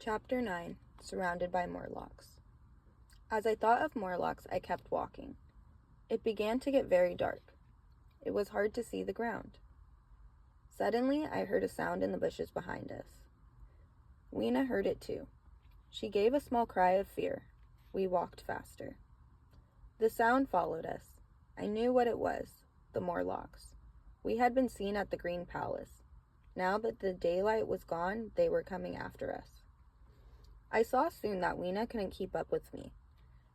Chapter 9, Surrounded by Morlocks. As I thought of Morlocks, I kept walking. It began to get very dark. It was hard to see the ground. Suddenly, I heard a sound in the bushes behind us. Weena heard it too. She gave a small cry of fear. We walked faster. The sound followed us. I knew what it was, the Morlocks. We had been seen at the Green Palace. Now that the daylight was gone, they were coming after us. I saw soon that Weena couldn't keep up with me.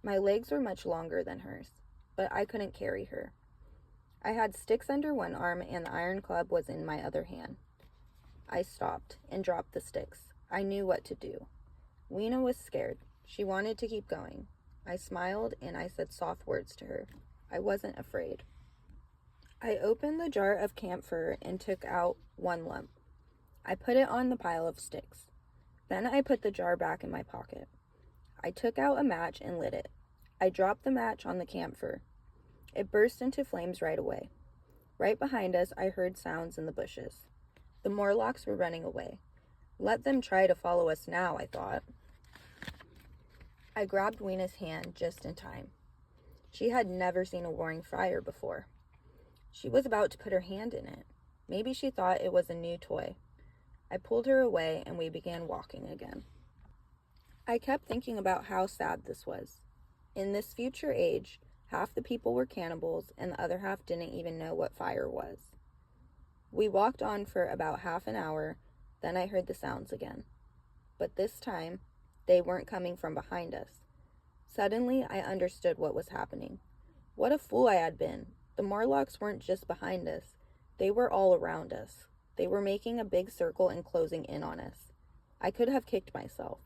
My legs were much longer than hers, but I couldn't carry her. I had sticks under one arm and the iron club was in my other hand. I stopped and dropped the sticks. I knew what to do. Weena was scared. She wanted to keep going. I smiled and I said soft words to her. I wasn't afraid. I opened the jar of camphor and took out one lump. I put it on the pile of sticks. Then I put the jar back in my pocket. I took out a match and lit it. I dropped the match on the camphor. It burst into flames right away. Right behind us, I heard sounds in the bushes. The Morlocks were running away. Let them try to follow us now, I thought. I grabbed Weena's hand just in time. She had never seen a roaring fire before. She was about to put her hand in it. Maybe she thought it was a new toy. I pulled her away and we began walking again. I kept thinking about how sad this was. In this future age, half the people were cannibals and the other half didn't even know what fire was. We walked on for about half an hour, then I heard the sounds again. But this time, they weren't coming from behind us. Suddenly, I understood what was happening. What a fool I had been. The Morlocks weren't just behind us. They were all around us. They were making a big circle and closing in on us. I could have kicked myself.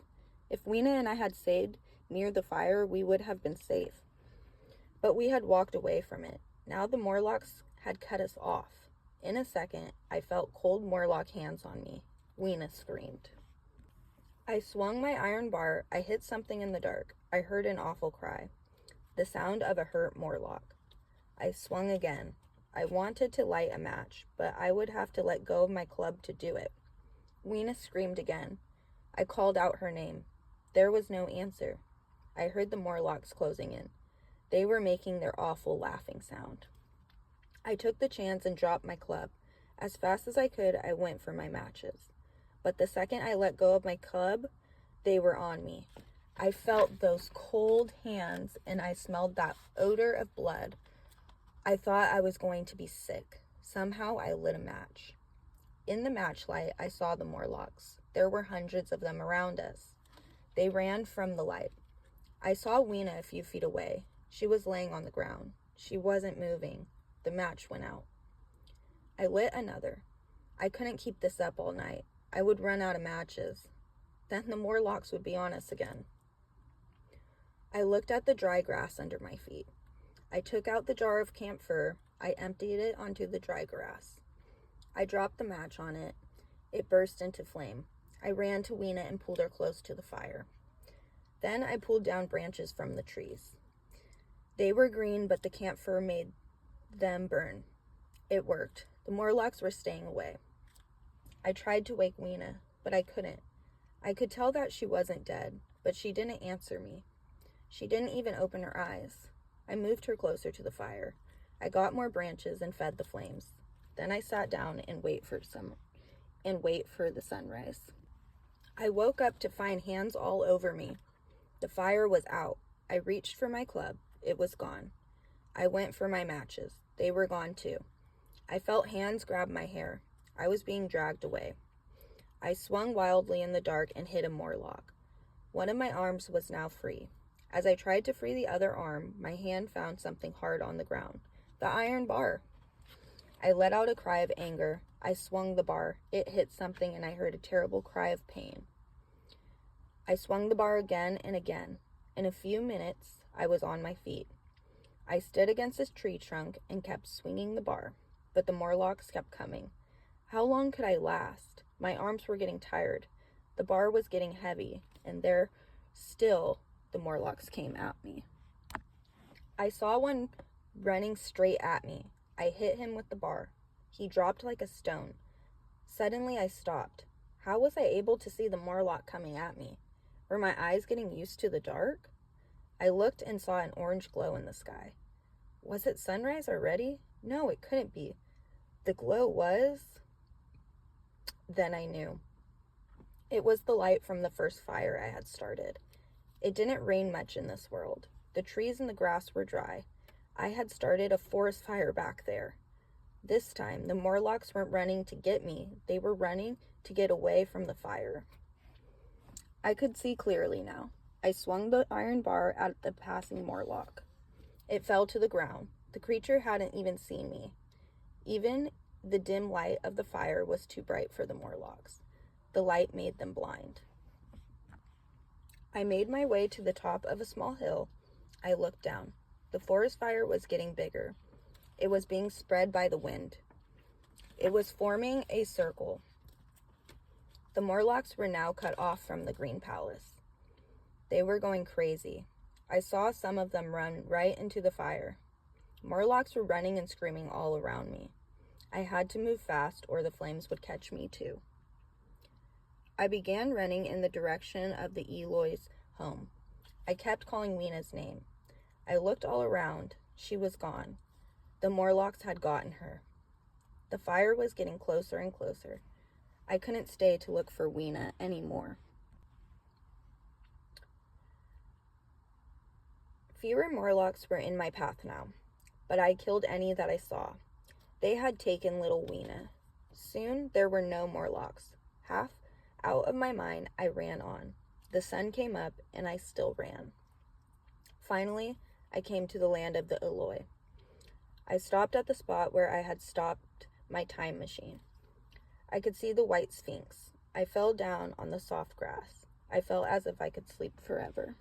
If Weena and I had stayed near the fire, we would have been safe. But we had walked away from it. Now the Morlocks had cut us off. In a second, I felt cold Morlock hands on me. Weena screamed. I swung my iron bar. I hit something in the dark. I heard an awful cry. The sound of a hurt Morlock. I swung again. I wanted to light a match, but I would have to let go of my club to do it. Weena screamed again. I called out her name. There was no answer. I heard the Morlocks closing in. They were making their awful laughing sound. I took the chance and dropped my club. As fast as I could, I went for my matches. But the second I let go of my club, they were on me. I felt those cold hands and I smelled that odor of blood. I thought I was going to be sick. Somehow I lit a match. In the matchlight, I saw the Morlocks. There were hundreds of them around us. They ran from the light. I saw Weena a few feet away. She was laying on the ground. She wasn't moving. The match went out. I lit another. I couldn't keep this up all night. I would run out of matches. Then the Morlocks would be on us again. I looked at the dry grass under my feet. I took out the jar of camphor. I emptied it onto the dry grass. I dropped the match on it. It burst into flame. I ran to Weena and pulled her close to the fire. Then I pulled down branches from the trees. They were green, but the camphor made them burn. It worked. The Morlocks were staying away. I tried to wake Weena, but I couldn't. I could tell that she wasn't dead, but she didn't answer me. She didn't even open her eyes. I moved her closer to the fire. I got more branches and fed the flames. Then I sat down and wait for the sunrise. I woke up to find hands all over me. The fire was out. I reached for my club. It was gone. I went for my matches. They were gone too. I felt hands grab my hair. I was being dragged away. I swung wildly in the dark and hit a Morlock. One of my arms was now free. As I tried to free the other arm, my hand found something hard on the ground. The iron bar. I let out a cry of anger. I swung the bar. It hit something and I heard a terrible cry of pain. I swung the bar again and again. In a few minutes, I was on my feet. I stood against a tree trunk and kept swinging the bar, but the Morlocks kept coming. How long could I last? My arms were getting tired. The bar was getting heavy, and there still the Morlocks came at me. I saw one running straight at me. I hit him with the bar. He dropped like a stone. Suddenly I stopped. How was I able to see the Morlock coming at me? Were my eyes getting used to the dark? I looked and saw an orange glow in the sky. Was it sunrise already? No, it couldn't be. The glow was... Then I knew. It was the light from the first fire I had started. It didn't rain much in this world. The trees and the grass were dry. I had started a forest fire back there. This time, the Morlocks weren't running to get me. They were running to get away from the fire. I could see clearly now. I swung the iron bar at the passing Morlock. It fell to the ground. The creature hadn't even seen me. Even the dim light of the fire was too bright for the Morlocks. The light made them blind. I made my way to the top of a small hill. I looked down. The forest fire was getting bigger. It was being spread by the wind. It was forming a circle. The Morlocks were now cut off from the Green Palace. They were going crazy. I saw some of them run right into the fire. Morlocks were running and screaming all around me. I had to move fast or the flames would catch me too. I began running in the direction of the Eloy's home. I kept calling Weena's name. I looked all around. She was gone. The Morlocks had gotten her. The fire was getting closer and closer. I couldn't stay to look for Weena anymore. Fewer Morlocks were in my path now, but I killed any that I saw. They had taken little Weena. Soon there were no Morlocks. Half out of my mind, I ran on. The sun came up, and I still ran. Finally, I came to the land of the Eloi. I stopped at the spot where I had stopped my time machine. I could see the white sphinx. I fell down on the soft grass. I felt as if I could sleep forever.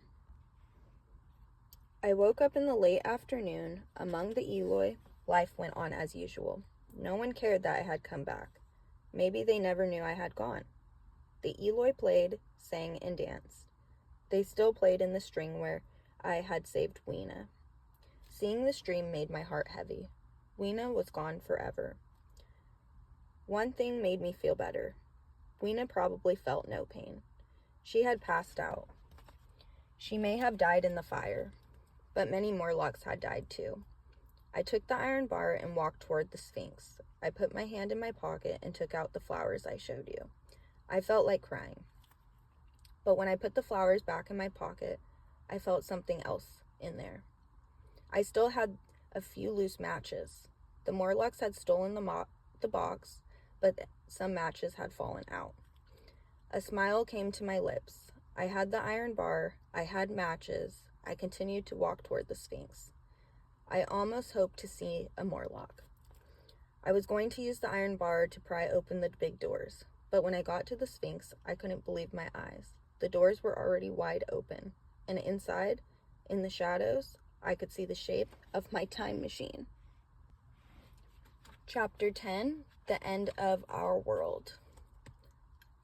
I woke up in the late afternoon. Among the Eloi, life went on as usual. No one cared that I had come back. Maybe they never knew I had gone. The Eloi played, sang, and danced. They still played in the string where I had saved Weena. Seeing the stream made my heart heavy. Weena was gone forever. One thing made me feel better. Weena probably felt no pain. She had passed out. She may have died in the fire, but many Morlocks had died too. I took the iron bar and walked toward the Sphinx. I put my hand in my pocket and took out the flowers I showed you. I felt like crying. But when I put the flowers back in my pocket, I felt something else in there. I still had a few loose matches. The Morlocks had stolen the box, but some matches had fallen out. A smile came to my lips. I had the iron bar. I had matches. I continued to walk toward the Sphinx. I almost hoped to see a Morlock. I was going to use the iron bar to pry open the big doors, but when I got to the Sphinx, I couldn't believe my eyes. The doors were already wide open, and inside, in the shadows, I could see the shape of my time machine. Chapter 10, The End of Our World.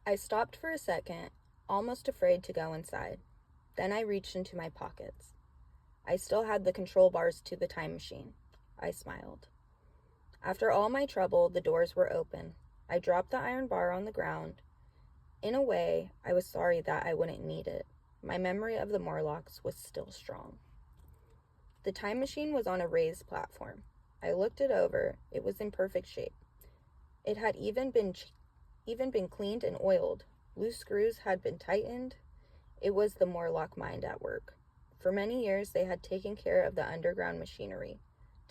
I stopped for a second, almost afraid to go inside. Then I reached into my pockets. I still had the control bars to the time machine. I smiled. After all my trouble, the doors were open. I dropped the iron bar on the ground. In a way, I was sorry that I wouldn't need it. My memory of the Morlocks was still strong. The time machine was on a raised platform. I looked it over. It was in perfect shape. It had even been cleaned and oiled. Loose screws had been tightened. It was the Morlock mind at work. For many years, they had taken care of the underground machinery.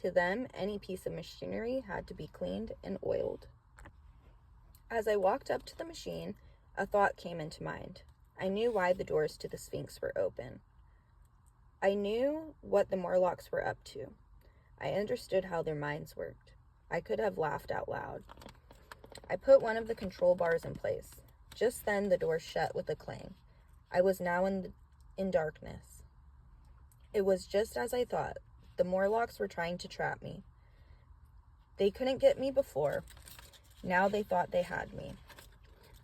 To them, any piece of machinery had to be cleaned and oiled. As I walked up to the machine, a thought came into mind. I knew why the doors to the Sphinx were open. I knew what the Morlocks were up to. I understood how their minds worked. I could have laughed out loud. I put one of the control bars in place. Just then, the door shut with a clang. I was now in darkness. It was just as I thought. The Morlocks were trying to trap me. They couldn't get me before. Now they thought they had me.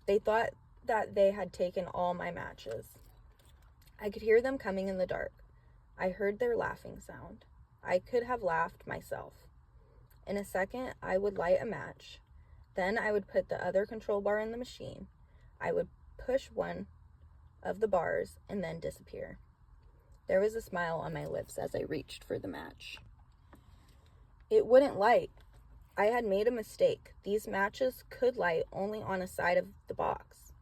They thought that they had taken all my matches. I could hear them coming in the dark. I heard their laughing sound. I could have laughed myself. In a second, I would light a match. Then I would put the other control bar in the machine. I would push one of the bars and then disappear. There was a smile on my lips as I reached for the match. It wouldn't light. I had made a mistake. These matches could light only on a side of the box,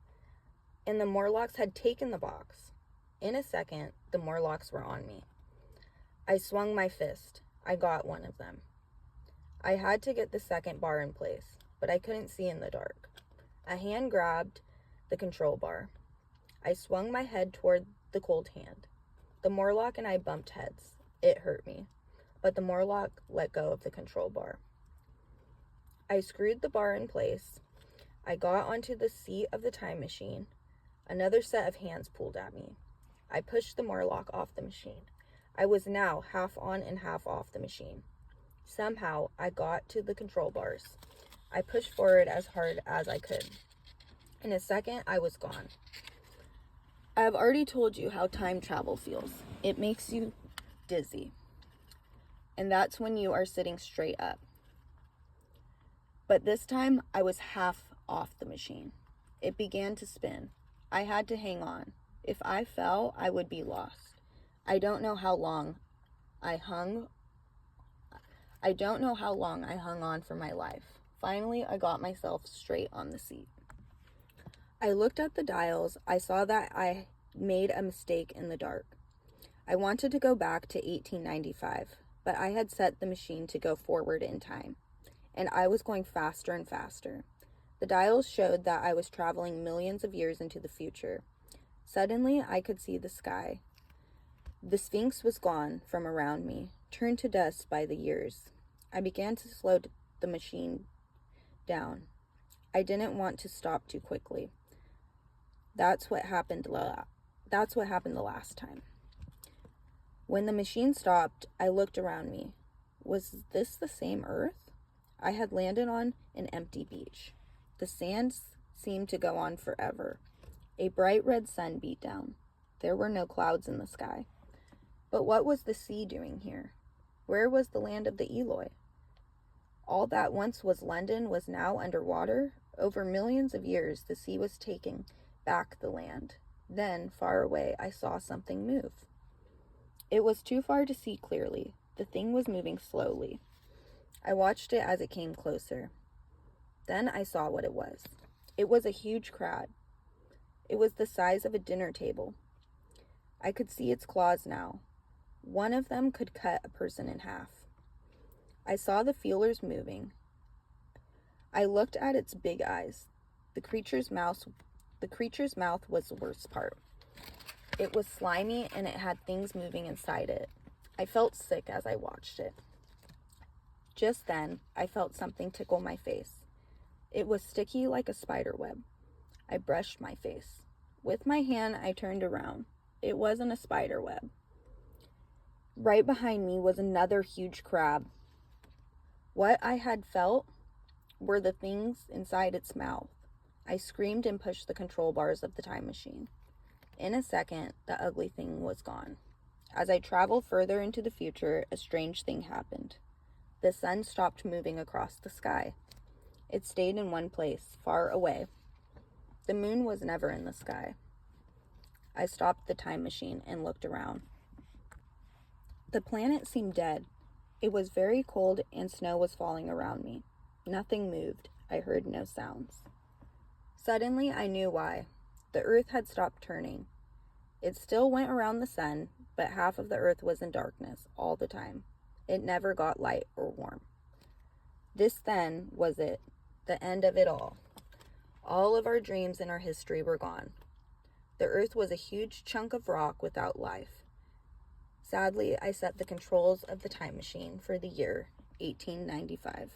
and the Morlocks had taken the box. In a second, the Morlocks were on me. I swung my fist. I got one of them. I had to get the second bar in place, but I couldn't see in the dark. A hand grabbed the control bar. I swung my head toward the cold hand. The Morlock and I bumped heads. It hurt me, but the Morlock let go of the control bar. I screwed the bar in place. I got onto the seat of the time machine. Another set of hands pulled at me. I pushed the Morlock off the machine. I was now half on and half off the machine. Somehow, I got to the control bars. I pushed forward as hard as I could. In a second, I was gone. I have already told you how time travel feels. It makes you dizzy. And that's when you are sitting straight up. But this time, I was half off the machine. It began to spin. I had to hang on. If I fell, I would be lost. I don't know how long I hung on for my life. Finally, I got myself straight on the seat. I looked at the dials. I saw that I made a mistake in the dark. I wanted to go back to 1895, but I had set the machine to go forward in time, and I was going faster and faster. The dials showed that I was traveling millions of years into the future. Suddenly, I could see the sky. The Sphinx was gone from around me, turned to dust by the years. I began to slow the machine down. I didn't want to stop too quickly. That's what happened the last time. When the machine stopped, I looked around me. Was this the same Earth? I had landed on an empty beach. The sands seemed to go on forever. A bright red sun beat down. There were no clouds in the sky. But what was the sea doing here? Where was the land of the Eloi? All that once was London was now underwater. Over millions of years, the sea was taking back the land. Then, far away, I saw something move. It was too far to see clearly. The thing was moving slowly. I watched it as it came closer. Then I saw what it was. It was a huge crab. It was the size of a dinner table. I could see its claws now. One of them could cut a person in half. I saw the feelers moving. I looked at its big eyes. The creature's mouth was the worst part. It was slimy and it had things moving inside it. I felt sick as I watched it. Just then, I felt something tickle my face. It was sticky like a spider web. I brushed my face. With my hand, I turned around. It wasn't a spider web. Right behind me was another huge crab. What I had felt were the things inside its mouth. I screamed and pushed the control bars of the time machine. In a second, the ugly thing was gone. As I traveled further into the future, a strange thing happened. The sun stopped moving across the sky. It stayed in one place, far away. The moon was never in the sky. I stopped the time machine and looked around. The planet seemed dead. It was very cold and snow was falling around me. Nothing moved. I heard no sounds. Suddenly, I knew why. The earth had stopped turning. It still went around the sun, but half of the earth was in darkness all the time. It never got light or warm. This then was it, the end of it all. All of our dreams and our history were gone. The earth was a huge chunk of rock without life. Sadly, I set the controls of the time machine for the year 1895.